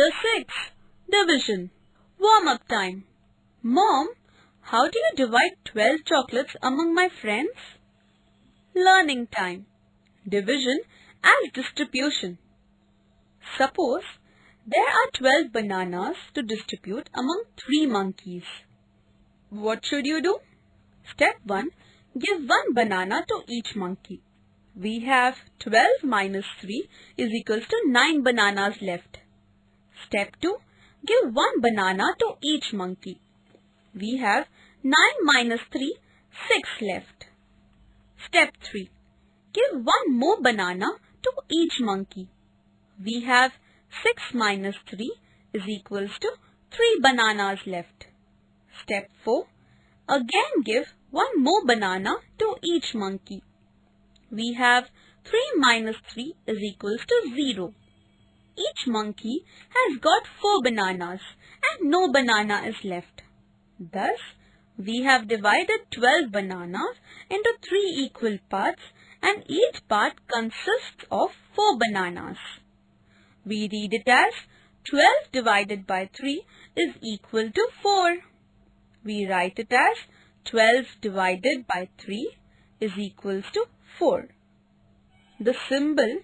The 6. Division. Warm-up time. Mom, how do you divide 12 chocolates among my friends? Learning time. Division as distribution. Suppose there are 12 bananas to distribute among 3 monkeys. What should you do? Step 1. Give 1 banana to each monkey. We have 12 minus 3 is equals to 9 bananas left. Step 2. Give 1 banana to each monkey. We have 9 minus 3, 6 left. Step 3. Give 1 more banana to each monkey. We have 6 minus 3 is equals to 3 bananas left. Step 4. Again give 1 more banana to each monkey. We have 3 minus 3 is equals to 0. Each monkey has got 4 bananas and no banana is left. Thus, we have divided 12 bananas into 3 equal parts and each part consists of 4 bananas. We read it as 12 divided by 3 is equal to 4. We write it as 12 divided by 3 is equals to 4. The symbol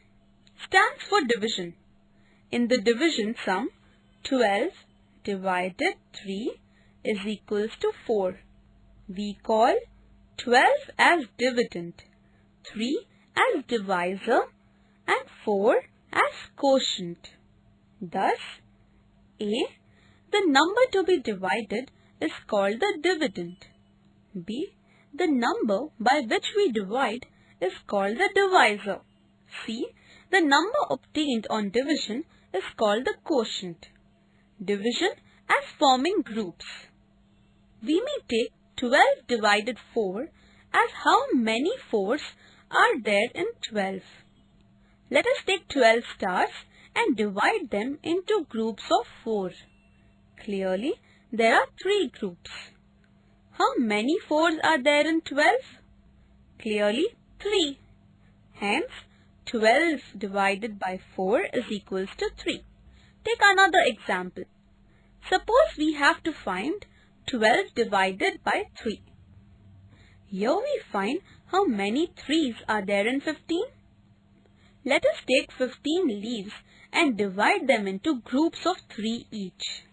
stands for division. In the division sum, 12 divided 3 is equals to 4. We call 12 as dividend, 3 as divisor and 4 as quotient. Thus, A, the number to be divided, is called the dividend. B, the number by which we divide is called the divisor. C, the number obtained on division is called the quotient. Division as forming groups. We may take 12 divided 4 as how many 4s are there in 12. Let us take 12 stars and divide them into groups of 4. Clearly, there are 3 groups. How many 4s are there in 12? Clearly, 3. Hence, 12 divided by 4 is equals to 3. Take another example. Suppose we have to find 12 divided by 3. Here we find how many 3's are there in 15. Let us take 15 leaves and divide them into groups of 3 each.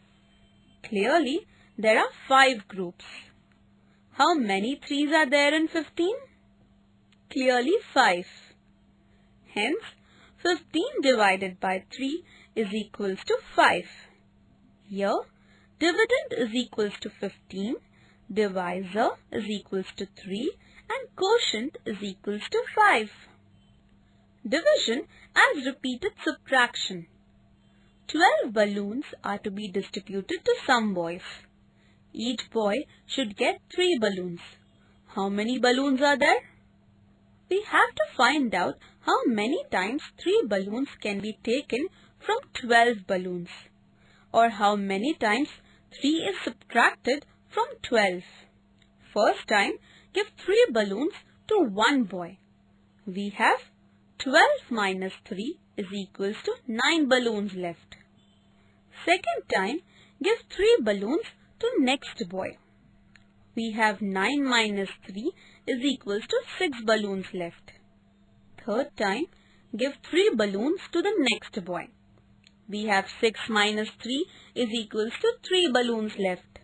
Clearly, there are 5 groups. How many 3's are there in 15? Clearly 5. Hence, 15 divided by 3 is equals to 5. Here, dividend is equals to 15, divisor is equals to 3 and quotient is equals to 5. Division as repeated subtraction. 12 balloons are to be distributed to some boys. Each boy should get 3 balloons. How many balloons are there? We have to find out how many times 3 balloons can be taken from 12 balloons, or how many times 3 is subtracted from 12. First time, give 3 balloons to 1 boy. We have 12 minus 3 is equals to 9 balloons left. Second time, give 3 balloons to next boy. We have 9 minus 3 is equals to 6 balloons left. Third time, give 3 balloons to the next boy. We have 6 minus 3 is equals to 3 balloons left.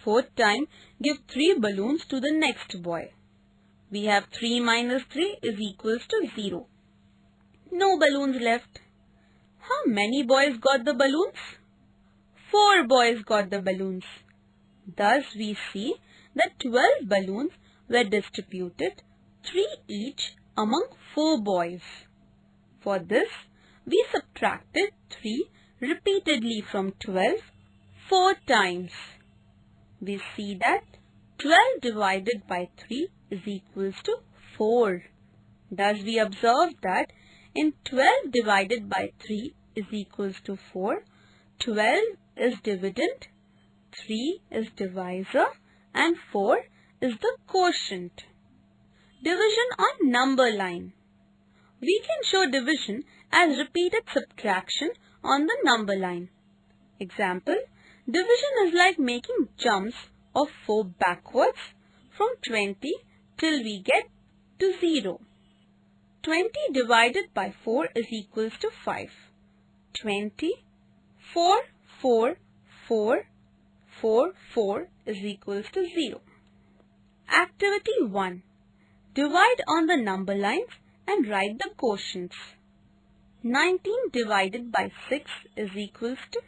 Fourth time, give 3 balloons to the next boy. We have 3 minus 3 is equals to 0. No balloons left. How many boys got the balloons? 4 boys got the balloons. Thus we see that 12 balloons were distributed, 3 each among 4 boys. For this, we subtracted 3 repeatedly from 12 4 times. We see that 12 divided by 3 is equals to 4. Thus we observe that in 12 divided by 3 is equals to 4, 12 is dividend, 3 is divisor and 4 is the quotient. Division on number line. We can show division as repeated subtraction on the number line. Example, division is like making jumps of 4 backwards from 20 till we get to 0. 20 divided by 4 is equals to 5. 20, 4, 4, 4, 4, 4 is equals to 0. Activity 1. Divide on the number lines and write the quotients. 19 divided by 6 is equals to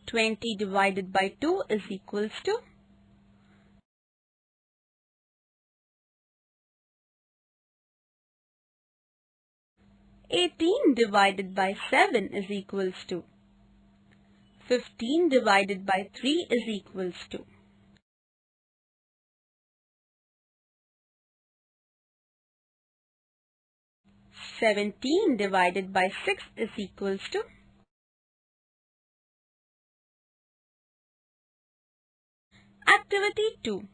20 divided by 2 is equals to 18 divided by 7 is equals to 15 divided by 3 is equals to 17 divided by 6 is equals to Activity 2.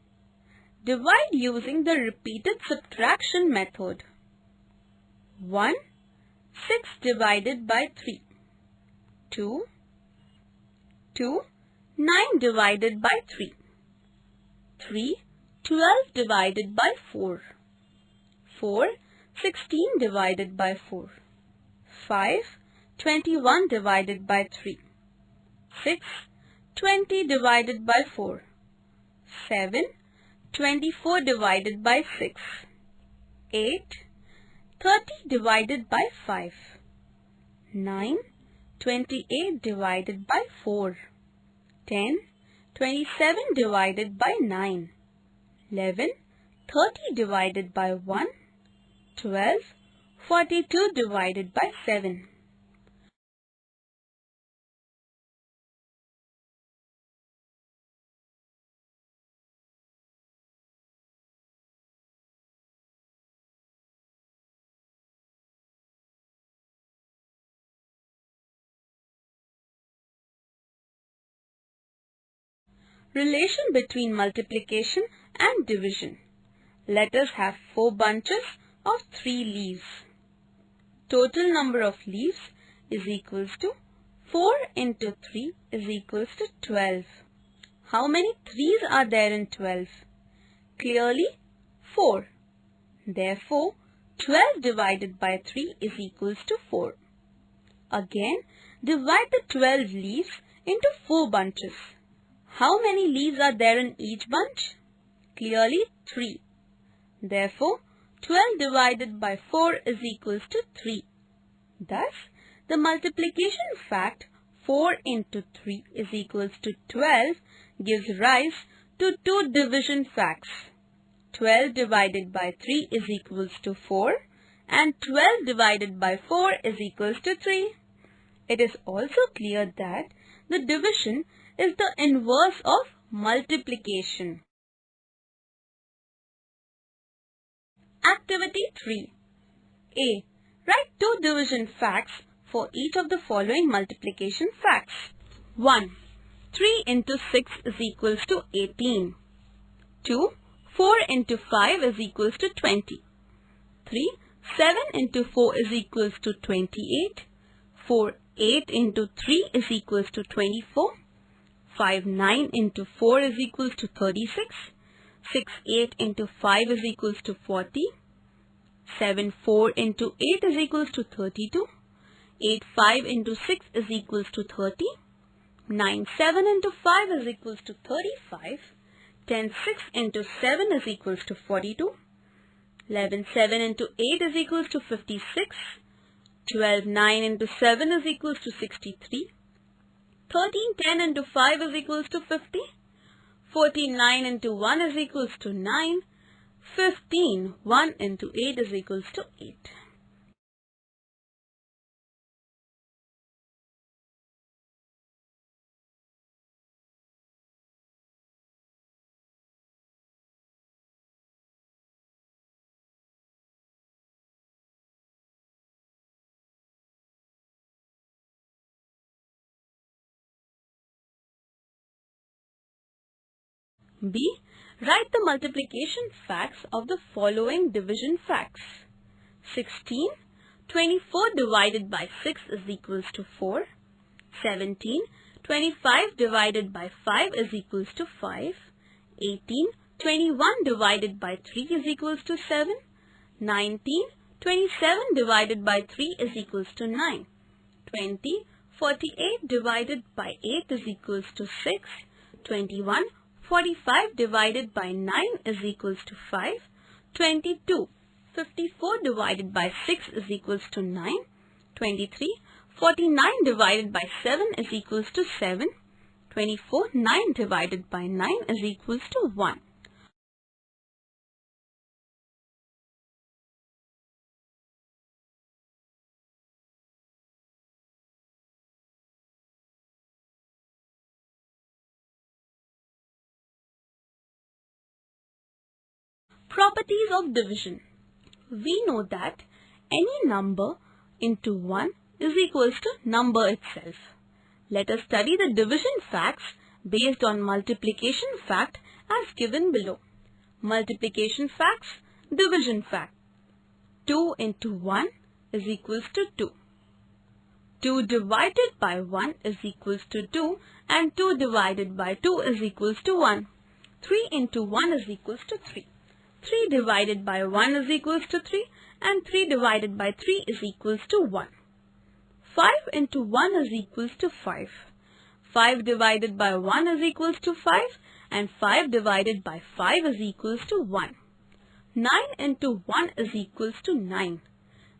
Divide using the repeated subtraction method. 1. 6 divided by 3. 2. 9 divided by 3. 3. 12 divided by 4. 4. 16 divided by 4. 5. 21 divided by 3. 6. 20 divided by 4. 7. 24 divided by 6. 8. 30 divided by 5. 9. 28 divided by 4. 10. 27 divided by 9. 11. 30 divided by 1. 12. 42 divided by 7. Relation between multiplication and division. Let us have 4 bunches of 3 leaves. Total number of leaves is equals to 4 into 3 is equals to 12. How many 3's are there in 12? Clearly 4. Therefore, 12 divided by 3 is equals to 4. Again, divide the 12 leaves into 4 bunches. How many leaves are there in each bunch? Clearly 3. Therefore, 12 divided by 4 is equals to 3. Thus, the multiplication fact 4 into 3 is equals to 12 gives rise to 2 division facts. 12 divided by 3 is equals to 4 and 12 divided by 4 is equals to 3. It is also clear that the division is the inverse of multiplication. Activity 3. A. Write 2 division facts for each of the following multiplication facts. 1. 3 into 6 is equals to 18. 2. 4 into 5 is equals to 20. 3. 7 into 4 is equals to 28. 4. 8 into 3 is equals to 24. 5. 9 into 4 is equals to 36. 6. 8 into 5 is equals to 40. 7. 4 into 8 is equals to 32. 8. 5 into 6 is equals to 30. 9. 7 into 5 is equals to 35. 10. 6 into 7 is equals to 42. 11. 7 into 8 is equals to 56. 12. 9 into 7 is equals to 63. 13. 10 into 5 is equals to 50. 14. 9 into 1 is equals to 9. 15. 1 into 8 is equals to 8. B. Write the multiplication facts of the following division facts. 16, 24 divided by 6 is equals to 4. 17. 25 divided by 5 is equals to 5. 18. 21 divided by 3 is equals to 7. 19. 27 divided by 3 is equals to 9. 20. 48 divided by 8 is equals to 6. 21. 45 divided by 9 is equals to 5. 22. 54 divided by 6 is equals to 9. 23. 49 divided by 7 is equals to 7. 24. 9 divided by 9 is equals to 1. Properties of division. We know that any number into 1 is equals to number itself. Let us study the division facts based on multiplication fact as given below. Multiplication facts, division fact. 2 into 1 is equals to 2. 2 divided by 1 is equals to 2 and 2 divided by 2 is equals to 1. 3 into 1 is equals to 3. 3 divided by 1 is equals to 3 and 3 divided by 3 is equals to 1. 5 into 1 is equals to 5. 5 divided by 1 is equals to 5 and 5 divided by 5 is equals to 1. 9 into 1 is equals to 9.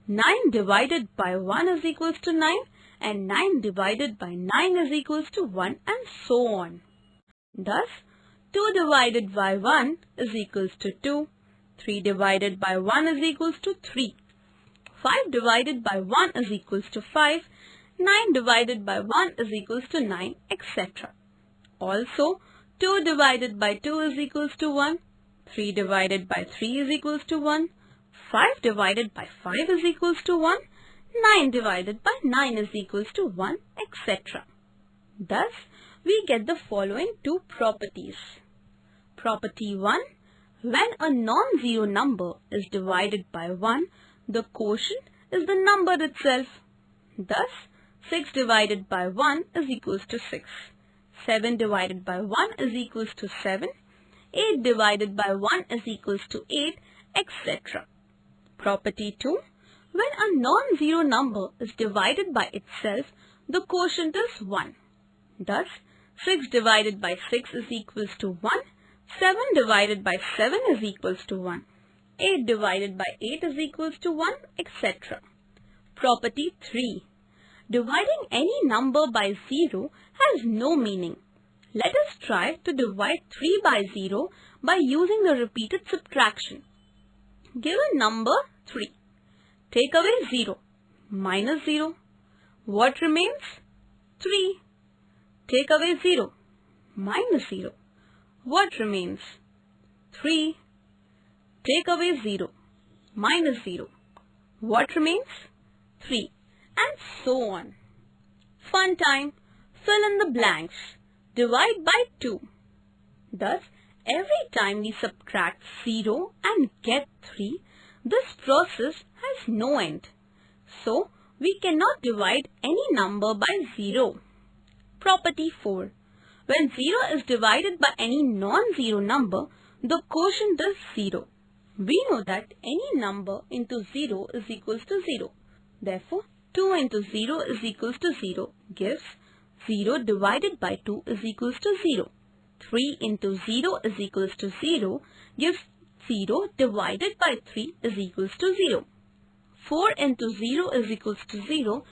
9 divided by 1 is equals to 9 and 9 divided by 9 is equals to 1 and so on. Thus, 2 divided by 1 is equals to 2. 3 divided by 1 is equals to 3. 5 divided by 1 is equals to 5. 9 divided by 1 is equals to 9, etc. Also, 2 divided by 2 is equals to 1. 3 divided by 3 is equals to 1. 5 divided by 5 is equals to 1. 9 divided by 9 is equals to 1, etc. Thus, we get the following two properties. Property 1. When a non-zero number is divided by 1, the quotient is the number itself. Thus, 6 divided by 1 is equals to 6. 7 divided by 1 is equals to 7. 8 divided by 1 is equals to 8, etc. Property 2. When a non-zero number is divided by itself, the quotient is 1. Thus, 6 divided by 6 is equals to 1. 7 divided by 7 is equals to 1. 8 divided by 8 is equals to 1, etc. Property 3. Dividing any number by 0 has no meaning. Let us try to divide 3 by 0 by using the repeated subtraction. Give a number 3. Take away 0. Minus 0. What remains? 3. Take away 0. Minus 0. What remains? 3. Take away 0. Minus 0. What remains? 3. And so on. Fun time. Fill in the blanks. Divide by 2. Thus, every time we subtract 0 and get 3, this process has no end. So, we cannot divide any number by 0. Property 4. When 0 is divided by any non-zero number, the quotient is 0. We know that any number into 0 is equals to 0. Therefore, 2 into 0 is equals to 0 gives 0 divided by 2 is equals to 0. 3 into 0 is equals to 0 gives 0 divided by 3 is equals to 0. 4 into 0 is equals to 0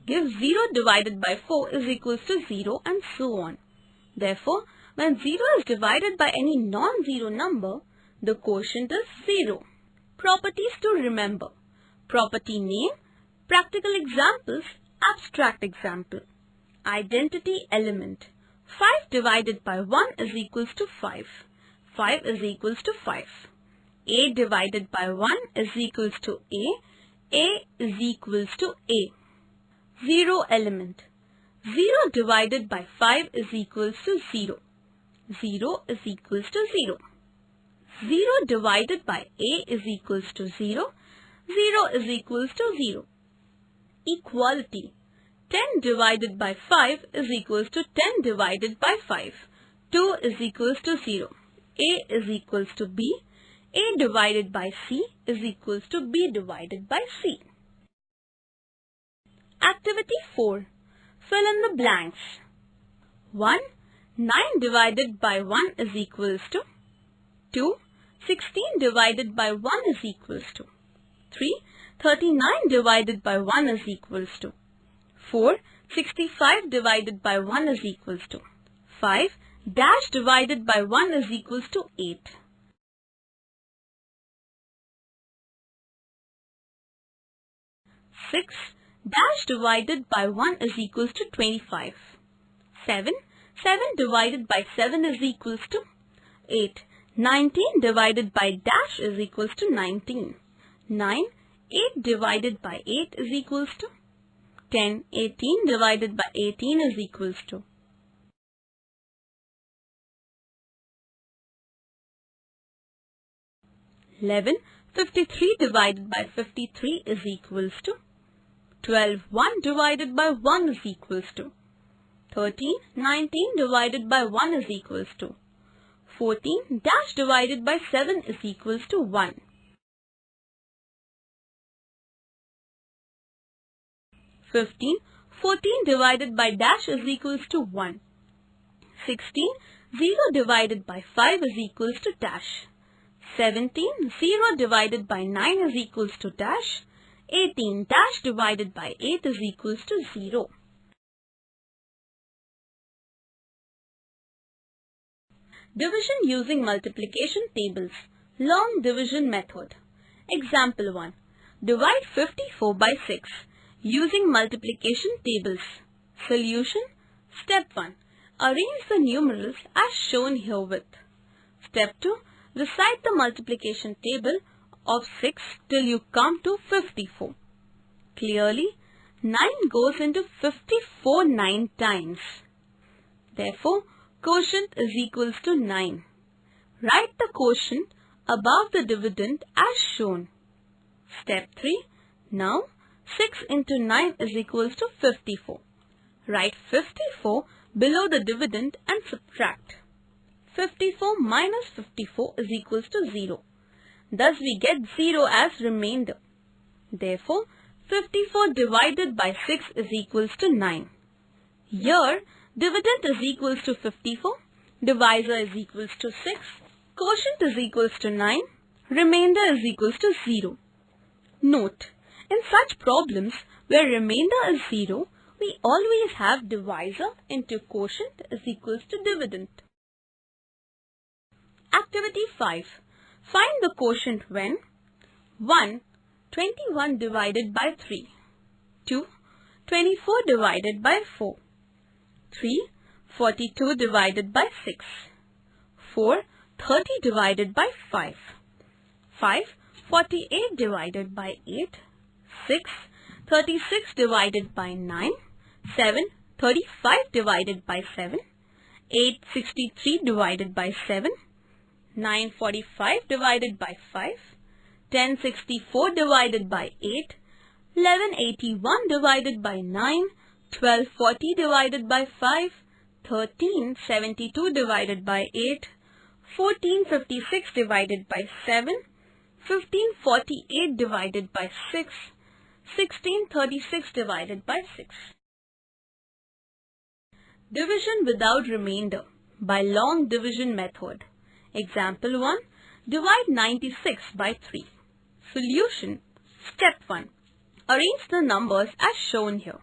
gives 0 divided by 4 is equals to 0 and so on. Therefore, when 0 is divided by any non-zero number, the quotient is 0. Properties to remember. Property name, practical examples, abstract example. Identity element. 5 divided by 1 is equals to 5. 5 is equals to 5. A divided by 1 is equals to A. A is equals to A. 0 element. 0 divided by 5 is equals to 0. 0 is equals to 0. 0 divided by A is equals to 0. 0 is equals to 0. Equality. 10 divided by 5 is equals to 10 divided by 5. 2 is equals to 0. A is equals to B. A divided by C is equals to B divided by C. Activity 4. Fill in the blanks. 1. 9 divided by 1 is equals to 2. 16 divided by 1 is equals to 3. 39 divided by 1 is equals to 4. 65 divided by 1 is equals to 5. Dash divided by 1 is equals to 8. 6. Dash divided by 1 is equals to 25. 7. 7 divided by 7 is equals to 8. 19 divided by dash is equals to 19. 9. 8 divided by 8 is equals to 10. 18 divided by 18 is equals to 11. 53 divided by 53 is equals to 12. 1 divided by 1 is equals to 13. 19 divided by 1 is equals to 14. Dash divided by 7 is equals to 1. 15. 14 divided by dash is equals to 1. 16. 0 divided by 5 is equals to dash. 17. 0 divided by 9 is equals to dash. 18. Dash divided by 8 is equals to 0. Division using multiplication tables. Long division method. Example 1. Divide 54 by 6 using multiplication tables. Solution. Step 1. Arrange the numerals as shown herewith. Step 2. Recite the multiplication table of 6 till you come to 54. Clearly, 9 goes into 54 9 times. Therefore, quotient is equals to 9. Write the quotient above the dividend as shown. Step 3. Now, 6 into 9 is equals to 54. Write 54 below the dividend and subtract. 54 minus 54 is equals to 0. Thus we get 0 as remainder. Therefore, 54 divided by 6 is equals to 9. Here, dividend is equals to 54, divisor is equals to 6, quotient is equals to 9, remainder is equals to 0. Note, in such problems where remainder is 0, we always have divisor into quotient is equals to dividend. Activity 5. Find the quotient when 1. 21 divided by 3. 2. 24 divided by 4. 3. 42 divided by 6. 4. 30 divided by 5. 5. 48 divided by 8. 6. 36 divided by 9. 7. 35 divided by 7. 8. 63 divided by 7. 9. 45 divided by 5. 10. 64 divided by 8. 11. 81 divided by 9. 12. 40 divided by 5. 13. 72 divided by 8. 14. 56 divided by 7. 15. 48 divided by 6. 16. 36 divided by 6. Division without remainder by long division method. Example 1. Divide 96 by 3. Solution. Step 1. Arrange the numbers as shown here.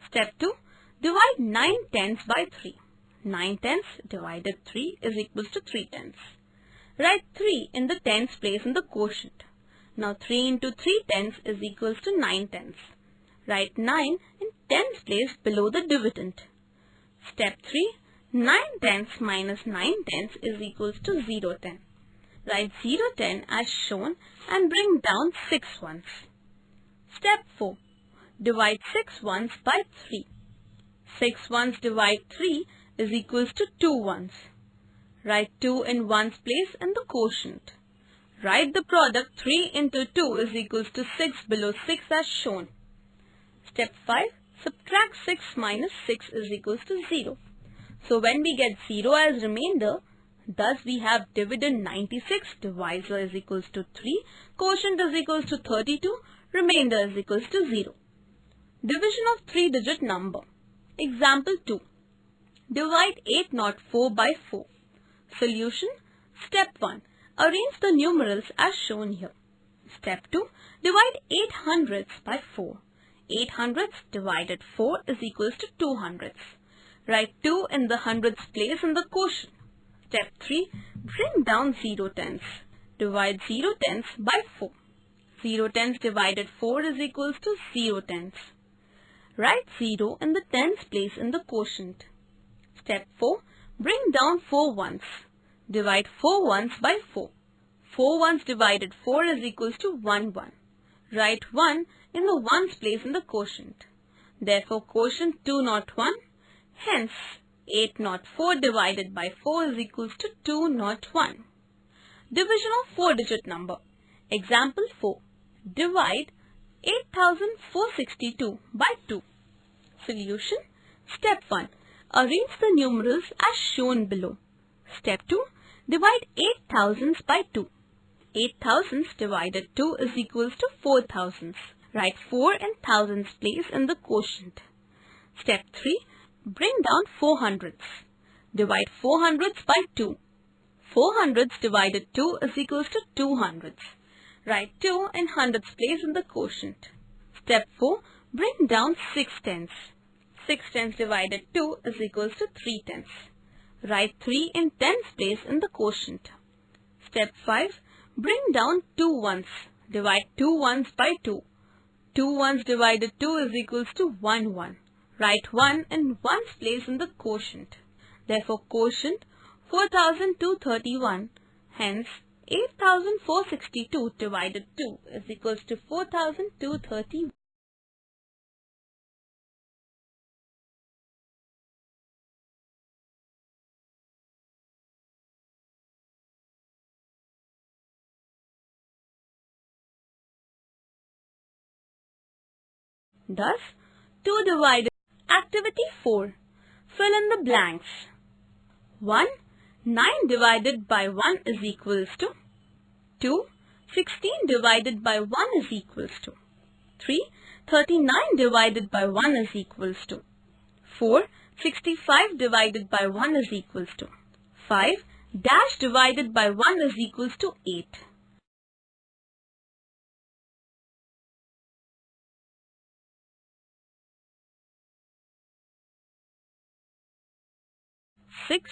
Step 2. Divide 9 tenths by 3. 9 tenths divided 3 is equals to 3 tenths. Write 3 in the tens place in the quotient. Now 3 into 3 tenths is equals to 9 tenths. Write 9 in tens place below the dividend. Step 3. 9 tenths minus 9 tenths is equals to 0 tenth. Write 0 10 as shown and bring down 6 ones. Step 4. Divide 6 ones by 3. 6 ones divide 3 is equals to 2 ones. Write 2 in ones place in the quotient. Write the product 3 into 2 is equals to 6 below 6 as shown. Step 5. Subtract 6 minus 6 is equals to 0. So when we get 0 as remainder, thus we have dividend 96, divisor is equals to 3, quotient is equals to 32, remainder is equals to 0. Division of 3-digit number. Example 2. Divide 804 by 4. Solution. Step 1. Arrange the numerals as shown here. Step 2. Divide 8 hundredths by 4. 8 hundredths divided 4 is equals to 2 hundredths. Write 2 in the hundredths place in the quotient. Step 3. Bring down 0 tenths. Divide 0 tenths by 4. 0 tenths divided 4 is equals to 0 tenths. Write 0 in the tens place in the quotient. Step 4. Bring down 4 ones. Divide 4 ones by 4. 4 ones divided 4 is equals to 1 1. Write 1 in the ones place in the quotient. Therefore, quotient 201. Hence, 804 divided by 4 is equals to 201. Division of 4-digit number. Example 4. Divide 8462 by 2. Solution. Step 1. Arrange the numerals as shown below. Step 2. Divide 8 thousands by 2. 8 thousands divided 2 is equals to 4 thousands. Write 4 in thousands place in the quotient. Step 3. Bring down 4 hundredths. Divide 4 hundredths by 2. 4 hundredths divided 2 is equals to 2 hundredths. Write 2 in hundredths place in the quotient. Step 4. Bring down 6 tenths. 6 tenths divided 2 is equals to 3 tenths. Write 3 in tens place in the quotient. Step 5. Bring down 2 ones. Divide 2 ones by 2. 2 ones divided 2 is equals to 1 1. Write 1 in ones place in the quotient. Therefore, quotient 4231. Hence, 8462 divided 2 is equals to 4231. Thus, 2 divided. Activity 4. Fill in the blanks. 1. 9 divided by 1 is equals to 2. 16 divided by 1 is equals to 3. 39 divided by 1 is equals to 4. 65 divided by 1 is equals to 5. Dash divided by 1 is equals to 8. 6.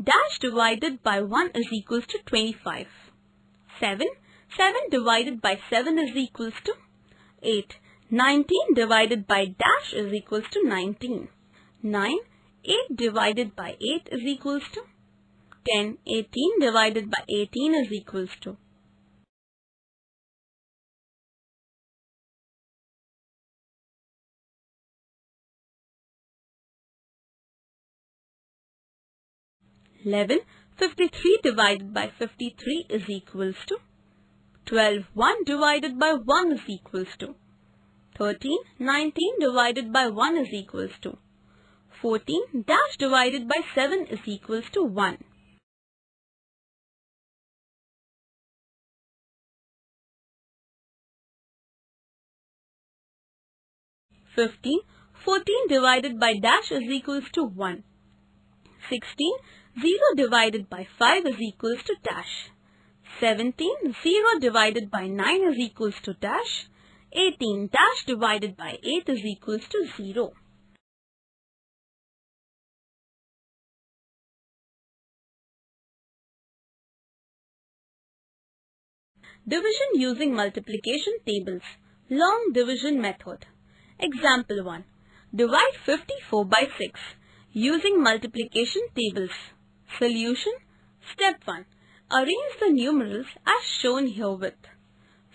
Dash divided by 1 is equals to 25. 7. 7 divided by 7 is equals to 8. 19 divided by dash is equals to 19. 9. 8 divided by 8 is equals to 10. 18 divided by 18 is equals to 11. 53 divided by 53 is equals to 12. 1 divided by 1 is equals to 13. 19 divided by 1 is equals to 14. Dash divided by 7 is equals to 1. 15. 14 divided by dash is equals to 1. 16. 0 divided by 5 is equals to dash. 17. 0 divided by 9 is equals to dash. 18. Dash divided by 8 is equals to 0. Division using multiplication tables. Long division method. Example 1. Divide 54 by 6 using multiplication tables. Solution. Step 1. Arrange the numerals as shown herewith.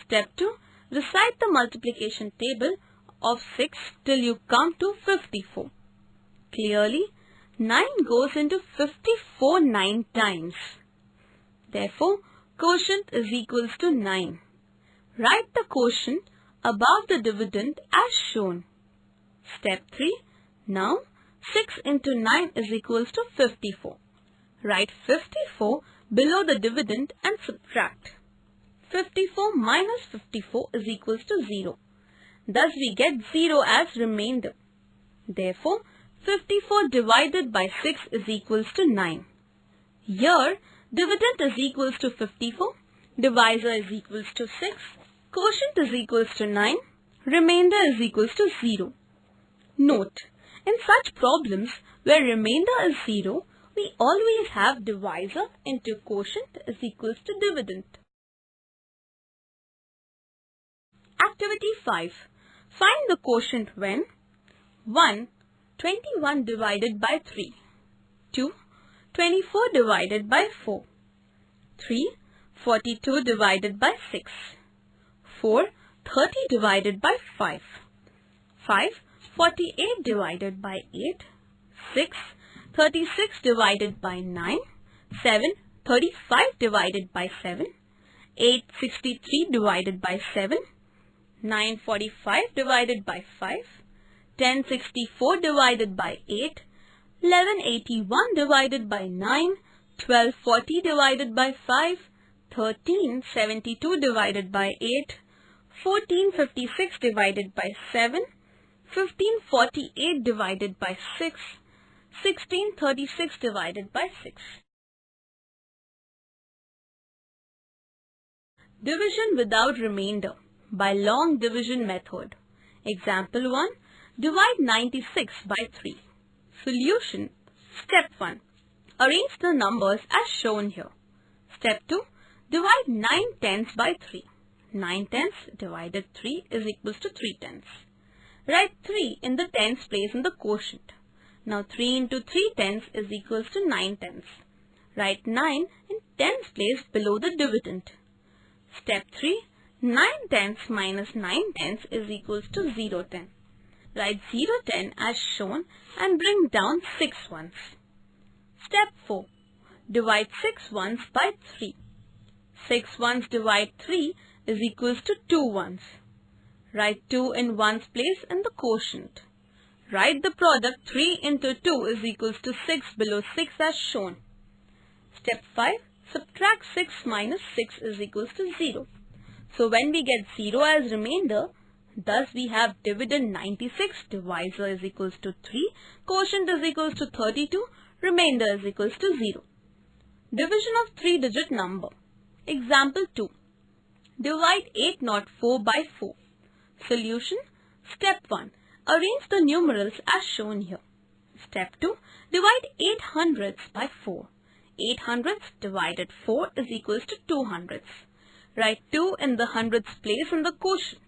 Step 2. Recite the multiplication table of 6 till you come to 54. Clearly, 9 goes into 54 9 times. Therefore, quotient is equals to 9. Write the quotient above the dividend as shown. Step 3. Now 6 into 9 is equals to 54. Write 54 below the dividend and subtract. 54 minus 54 is equals to 0. Thus we get 0 as remainder. Therefore, 54 divided by 6 is equals to 9. Here, dividend is equals to 54, divisor is equals to 6, quotient is equals to 9, remainder is equals to 0. Note, in such problems where remainder is 0, we always have divisor into quotient is equals to dividend. Activity 5. Find the quotient when 1. 21 divided by 3. 2. 24 divided by 4. 3. 42 divided by 6. 4. 30 divided by 5. 5. 48 divided by 8. 6. 36 divided by 9. 7. 35 divided by 7. 8. 63 divided by 7. 9. 45 divided by 5. 10. 64 divided by 8. 11. 81 divided by 9. 12. 40 divided by 5. 13. 72 divided by 8. 14. 56 divided by 7. 15. 48 divided by 6. 16. 36 divided by 6. Division without remainder by long division method. Example 1. Divide 96 by 3. Solution. Step 1. Arrange the numbers as shown here. Step 2. Divide 9 tenths by 3. 9 tenths divided 3 is equals to 3 tenths. Write 3 in the tens place in the quotient. Now 3 into 3 tenths is equals to 9 tenths. Write 9 in tens place below the dividend. Step 3. 9 tenths minus 9 tenths is equals to 0 tenth. Write 0 10 as shown and bring down 6 ones. Step 4. Divide 6 ones by 3. 6 ones divide 3 is equals to 2 ones. Write 2 in ones place in the quotient. Write the product 3 into 2 is equals to 6 below 6 as shown. Step 5. Subtract 6 minus 6 is equals to 0. So when we get 0 as remainder, thus we have dividend 96, divisor is equals to 3, quotient is equals to 32, remainder is equals to 0. Division of 3-digit number. Example 2. Divide 804 by 4. Solution. Step 1. Arrange the numerals as shown here. Step 2. Divide 8 hundredths by 4. 8 hundredths divided 4 is equals to 2 hundredths. Write 2 in the hundredths place in the quotient.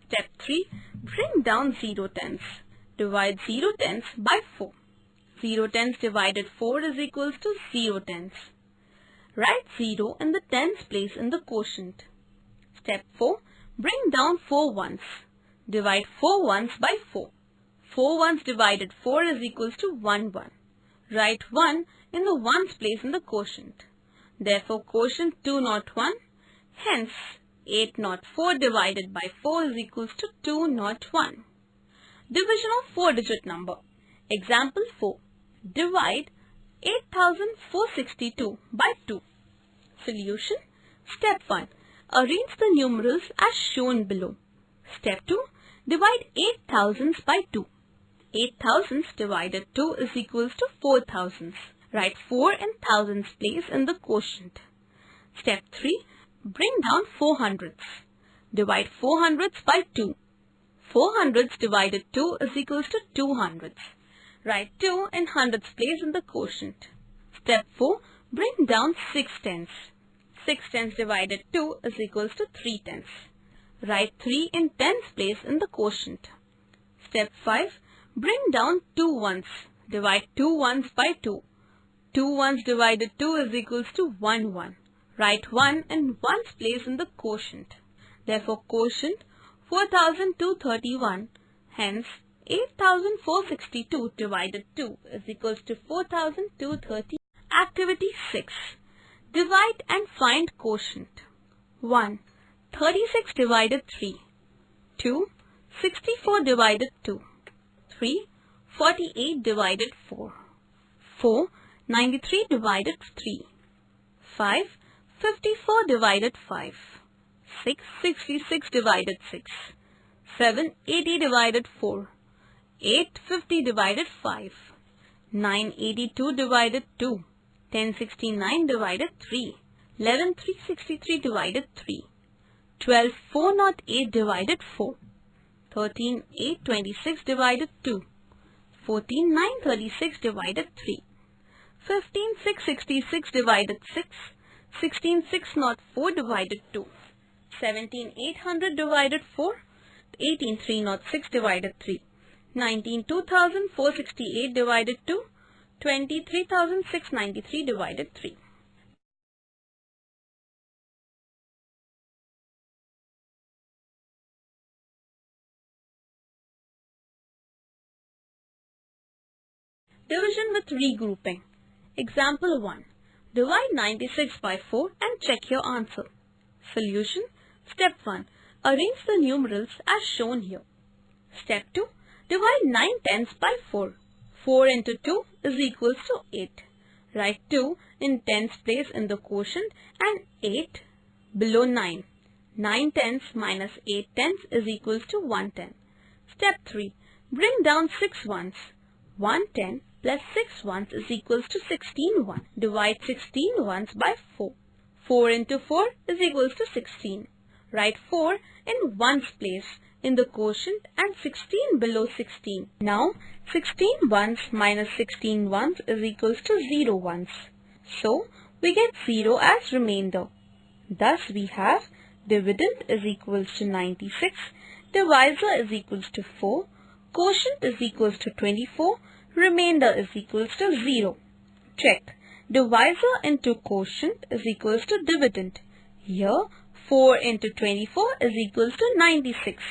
Step 3. Bring down 0 tenths. Divide 0 tenths by 4. 0 tenths divided 4 is equals to 0 tenths. Write 0 in the tens place in the quotient. Step 4. Bring down 4 ones. Divide 4 ones by 4. 4 ones divided 4 is equals to 1 1. Write 1 in the ones place in the quotient. Therefore, quotient 201. Hence, 804 divided by 4 is equals to 201. Division of 4-digit number. Example 4. Divide 8462 by 2. Solution. Step 1. Arrange the numerals as shown below. Step 2. Divide 8 thousandths by 2. 8 thousandths divided 2 is equals to 4 thousandths. Write 4 in thousandths place in the quotient. Step 3. Bring down 4 hundredths. Divide 4 hundredths by 2. 4 hundredths divided 2 is equals to 2 hundredths. Write 2 in hundredths place in the quotient. Step 4. Bring down 6 tenths. 6 tenths divided 2 is equals to 3 tenths. Write 3 in tens place in the quotient. Step 5. Bring down 2 ones. Divide 2 ones by 2. 2 ones divided 2 is equals to 1 1. Write 1 in ones place in the quotient. Therefore, quotient 4231. Hence, 8462 divided 2 is equals to 4230. Activity 6. Divide and find quotient. 1. 36 divided 3. 2. 64 divided 2. 3. 48 divided 4. 4. 93 divided 3. 5. 54 divided 5. 6. 66 divided 6. 7. 80 divided 4. 8. 50 divided 5. 9. 82 divided 2. 10. 69 divided 3. 11. 363 divided 3. 12. 408 divided 4. 13. 826 divided 2. 14. 936 divided 3. 15. 666 divided 6. 16. 604 divided 2. 17. 800 divided 4. 18. 306 divided 3. 19. 2468 divided 2. 20. 3693 divided 3. Division with regrouping. Example 1. Divide 96 by 4 and check your answer. Solution. Step 1. Arrange the numerals as shown here. Step 2. Divide 9 tenths by 4. 4 into 2 is equals to 8. Write 2 in tens place in the quotient and 8 below 9. 9 tenths minus 8 tenths is equals to 1 tenth. Step 3. Bring down 6 ones. 1 tenth plus 6 ones is equals to 16 ones. Divide 16 ones by 4. 4 into 4 is equals to 16. Write 4 in ones place in the quotient and 16 below 16. Now 16 ones minus 16 ones is equals to 0 ones. So we get 0 as remainder. Thus we have dividend is equals to 96, divisor is equals to 4, quotient is equals to 24, remainder is equals to 0. Check. Divisor into quotient is equals to dividend. Here 4 into 24 is equals to 96.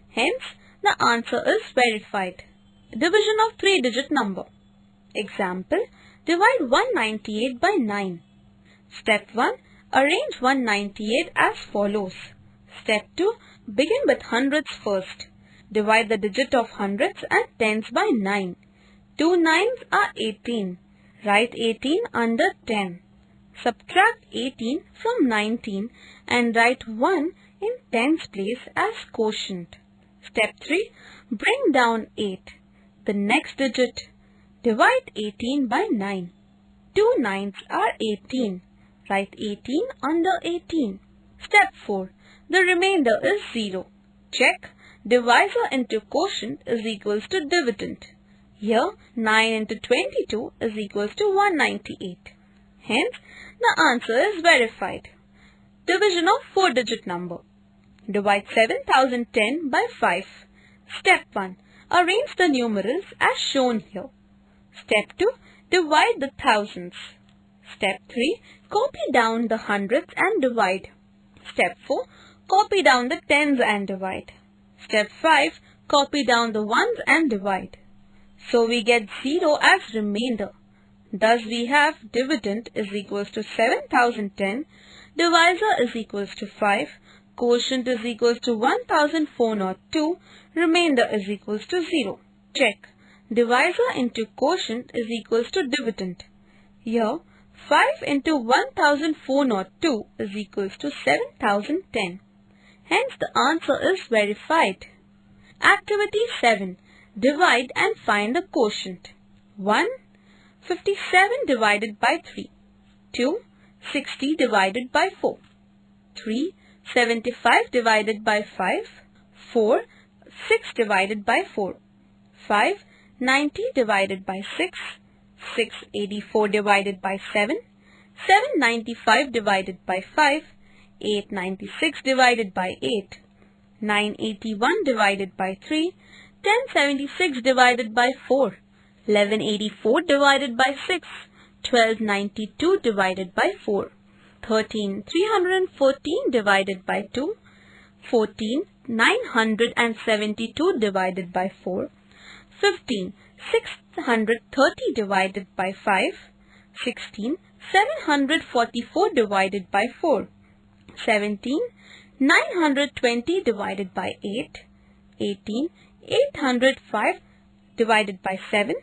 Hence, the answer is verified. Division of 3-digit number. Example, divide 198 by 9. Step 1. Arrange 198 as follows. Step 2. Begin with hundreds first. Divide the digit of hundreds and tens by 9. 2 nines are 18. Write 18 under 10. Subtract 18 from 19 and write 1 in tens place as quotient. Step 3. Bring down 8. The next digit. Divide 18 by 9. 2 nines are 18. Write 18 under 18. Step 4. The remainder is 0. Check. Divisor into quotient is equals to dividend. Here 9 into 22 is equals to 198. Hence, the answer is verified. Division of 4-digit number. Divide 7010 by 5. Step 1. Arrange the numerals as shown here. Step 2. Divide the thousands. Step 3. Copy down the hundreds and divide. Step 4. Copy down the tens and divide. Step 5. Copy down the ones and divide. So we get 0 as remainder. Thus we have dividend is equals to 7010, divisor is equals to 5, quotient is equals to 1402, remainder is equals to 0. Check. Divisor into quotient is equals to dividend. Here 5 into 1402 is equals to 7010. Hence the answer is verified. Activity 7. Divide and find the quotient. 1. 57 divided by 3. 2. 60 divided by 4. 3. 75 divided by 5. 4. 6 divided by 4. 5. 90 divided by 6. 6. 84 divided by 7. 7. 95 divided by 5. 8. 96 divided by 8. 9. 81 divided by 3. 10. 76 divided by 4. 11. 84 divided by 6. 12. 92 divided by 4. 13. 314 divided by 2. 14. 972 divided by 4. 15. 630 divided by 5. 16. 744 divided by 4. 17. 920 divided by 8. 18. 805 divided by 7.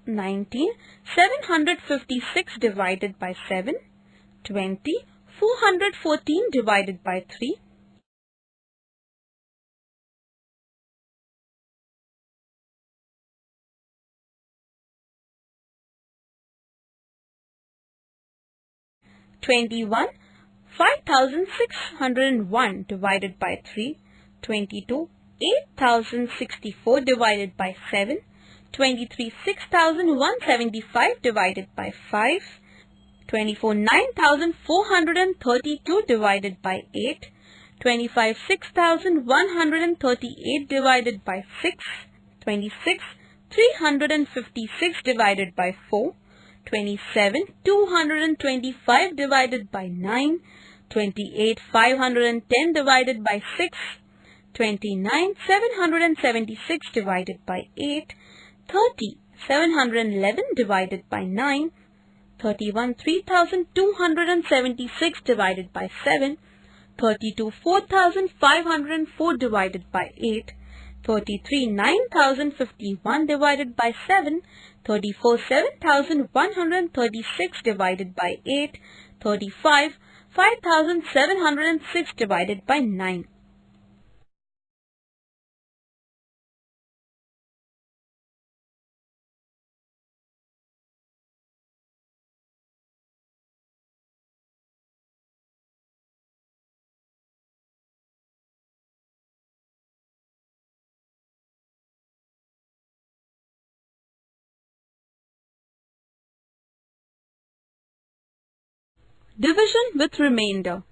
19. 756 divided by 7. 20. 414 divided by 3. 21. 5601 divided by 3. 22. 8064 divided by 7. 23. 6175 divided by 5. 24. 9432 divided by 8. 25. 6138 divided by 6. 26. 356 divided by 4. 27. 225 divided by 9. 28. 510 divided by 6. 29. 776 divided by 8. 30. 711 divided by 9. 31. 3276 divided by 7. 32. 4504 divided by 8. 33. 9051 divided by 7. 34. 7136 divided by 8. 35. 5706 divided by 9. Division with remainder.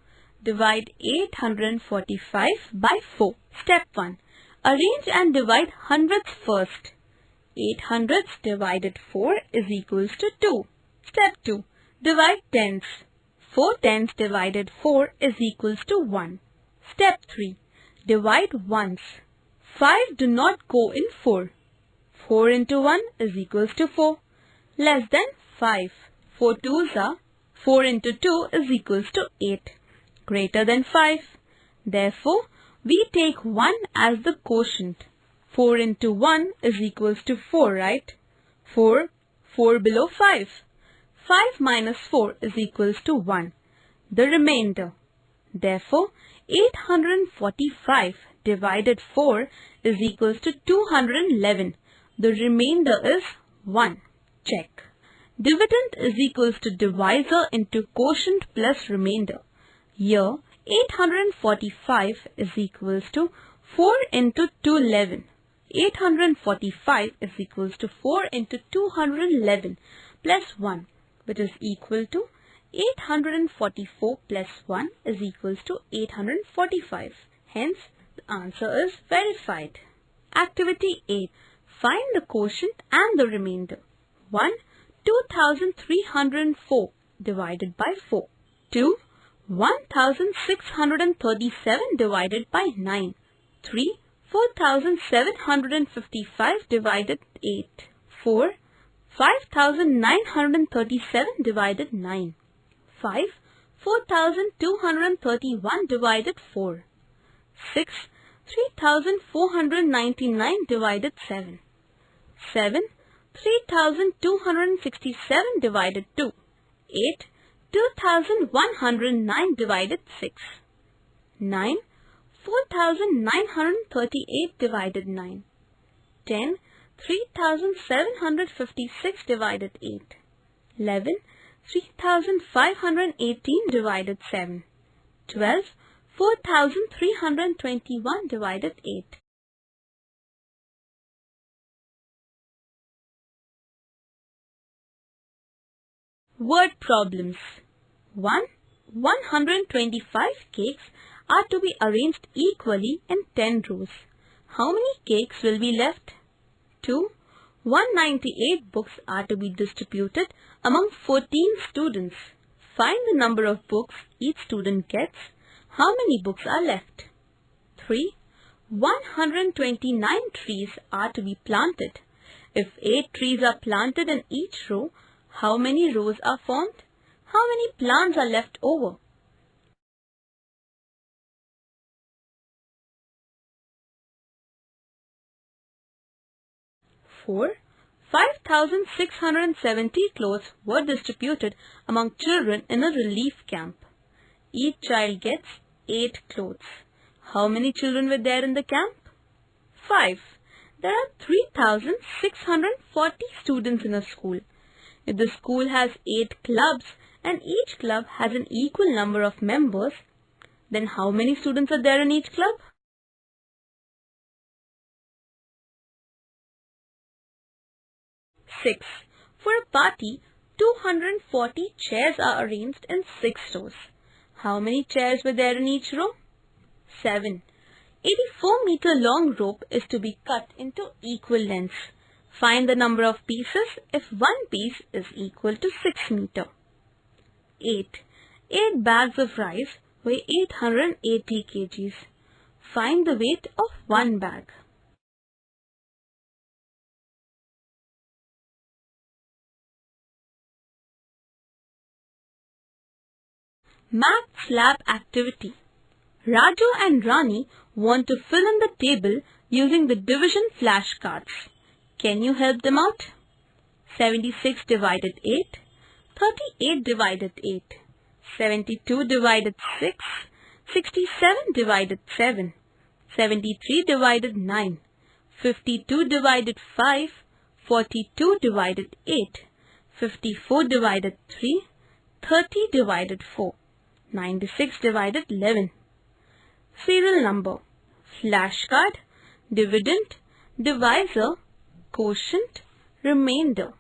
Divide 845 by 4. Step 1. Arrange and divide hundredths first. 8 hundredths divided 4 is equals to 2. Step 2. Divide tens. 4 tens divided 4 is equals to 1. Step 3. Divide ones. 5 do not go in 4. 4 into 1 is equals to 4. Less than 5. 4 twos are 4 into 2 is equals to 8. Greater than 5. Therefore, we take 1 as the quotient. 4 into 1 is equals to 4, right? 4 below 5. 5 minus 4 is equals to 1. The remainder. Therefore, 845 divided 4 is equals to 211. The remainder is 1. Check. Dividend is equals to divisor into quotient plus remainder. Here, 845 is equals to 4 into 211. 845 is equals to 4 into 211 plus 1, which is equal to 844 plus 1 is equals to 845. Hence, the answer is verified. Activity 8. Find the quotient and the remainder. 1. 2304 divided by 4. 2. 1637 divided by 9. 3. 4755 divided 8. 4. 5937 divided 9. 5. 4231 divided 4. 6. 3499 divided 7. 7. 3267 divided 2. 8. 2109 divided 6. 9. 4938 divided 9. 10. 3756 divided 8. 11. 3518 divided 7. 12. 4321 divided 8. Word problems. 1. 125 cakes are to be arranged equally in 10 rows. How many cakes will be left? 2. 198 books are to be distributed among 14 students. Find the number of books each student gets. How many books are left? 3. 129 trees are to be planted. If 8 trees are planted in each row, how many rows are formed? How many plants are left over? 4. 4. 5,670 clothes were distributed among children in a relief camp. Each child gets 8 clothes. How many children were there in the camp? 5. There are 3,640 students in a school. If the school has 8 clubs and each club has an equal number of members, then how many students are there in each club? 6. For a party, 240 chairs are arranged in 6 rows. How many chairs were there in each row? 7. 84-meter long rope is to be cut into equal lengths. Find the number of pieces if one piece is equal to 6 meter. 8. 8 bags of rice weigh 880 kgs. Find the weight of one bag. Maths lab activity. Raju and Rani want to fill in the table using the division flashcards. Can you help them out? 76 divided 8, 38 divided 8, 72 divided 6, 67 divided 7, 73 divided 9, 52 divided 5, 42 divided 8, 54 divided 3, 30 divided 4, 96 divided 11. Serial number, flashcard, dividend, divisor, quotient, remainder.